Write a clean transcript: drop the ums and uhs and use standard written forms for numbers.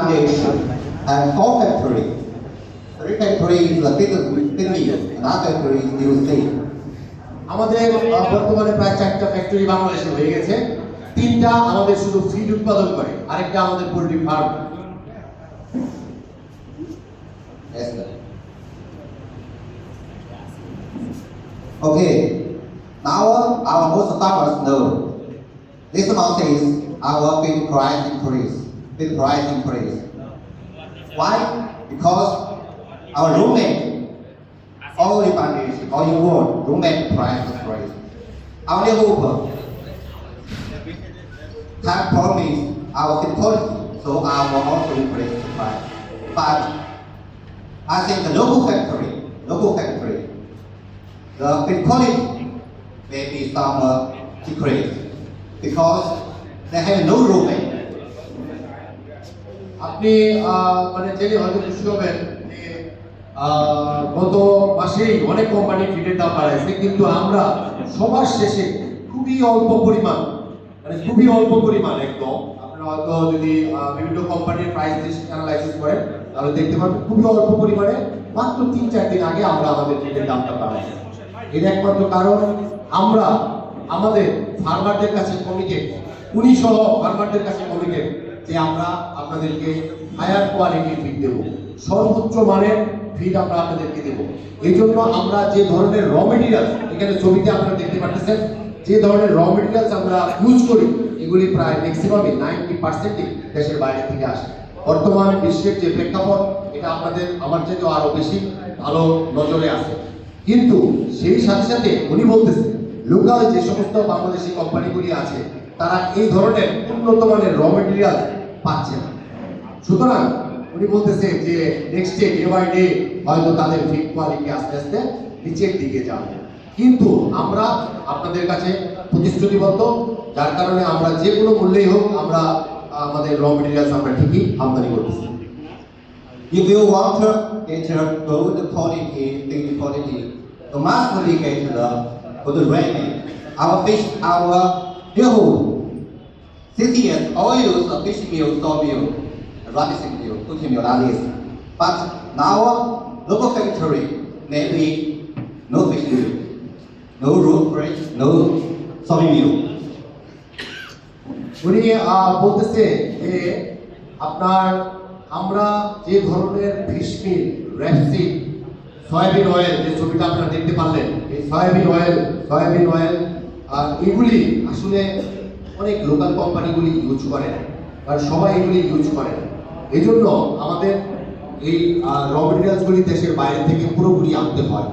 Bangladesh have 4 factories. 3 factories is Sydney, another factory is New Zealand. আমাদের বর্তমানে প্রায় 4টা ফ্যাক্টরি বাংলাদেশে হয়ে গেছে। 3টা আমাদের শুধু ফিড উৎপাদন করে, আরেকটা আমাদের poultry farm. Yes, sir. Okay, now our most farmers know this month is our feed price increase. Feed price increase. Why? Because our roommate, all in Bangladesh, all in world, roommate price is raised. Our neighbor have promised our feed quality, so I will also increase the price. But I think the local factory, the feed quality may be some decrease because they have no roommate. আপনি মানে জেনে হয়তো খুশি হবেন যে গত মাসেই অনেক কোম্পানি ফিডের দাম বাড়াইছে, কিন্তু আমরা সবার শেষে খুবই অল্প পরিমাণ একদম, আপনারা হয়তো যদি বিভিন্ন কোম্পানির প্রাইস লিস্ট অ্যানালাইসিস করেন তাহলে দেখতে পাবেন খুবই অল্প পরিমাণে, মাত্র 3-4 দিন আগে আমরা আমাদের ফিডের দামটা বাড়াইছি। এর একমাত্র কারণ আমরা আমাদের ফার্মারদের কাছে কমিটেড, উনি সহ ফার্মারদের কাছে কমিটেড যে আমরা আপনাদেরকে হায়ার কোয়ালিটির ফিড দেবো, সর্বোচ্চ মানের ফিড আমরা আপনাদেরকে দেবো। এই জন্য আমরা যে ধরনের র মেটেরিয়াল, এখানে ছবিতে আপনারা দেখতে পাচ্ছেন যে ধরনের র মেটেরিয়ালস আমরা ইউজ করি, এগুলি প্রায় ম্যাক্সিমামই 90% দেশের বাইরে থেকে আসে। বর্তমান বিশ্বের যে প্রেক্ষাপট, এটা আমার চেয়ে আরো বেশি ভালো নজরে আসে, কিন্তু সেই সাথে সাথে উনি বলতেছেন লোকাল যে সমস্ত বাংলাদেশি কোম্পানিগুলি আছে তারা এই ধরনের উন্নত মানের র মেটেরিয়াল পাচ্ছে না। সুতরাং উনি বলতেছে যে নেক্সট ডে বাই ডে হয়তো তাদের ফিড কোয়ালিটি আস্তে আস্তে নিচের দিকে যাবে, কিন্তু আমরা আপনাদের কাছে প্রতিশ্রুতিবদ্ধ, যার কারণে আমরা যে কোনো মূল্যেই হোক আমরা আমাদের র মেটেরিয়ালস আমরা ঠিকই আমদানি করতেছি। If you want to get good quality, feed quality, you must really get the good rating. Our neighborhood 60 years all use a fish meal, sawmill, rice mill, cooking mill like this. But now local factory maybe no fish mill, no root bridge, no sawmill. উনি বলতেছে যে আমরা যে ধরনের fish meal, র্যাপসিড, soybean oil, যে ছবিটা আপনারা দেখতে পারলেন, এই সয়াবিন অয়েল এগুলি আসলে অনেক লোকাল কোম্পানিগুলি ইউজ করে না, কারণ সবাই এগুলি ইউজ করে না। এই জন্য আমাদের এই র মেটেরিয়ালসগুলি দেশের বাইরে থেকে পুরোপুরি আনতে হয়।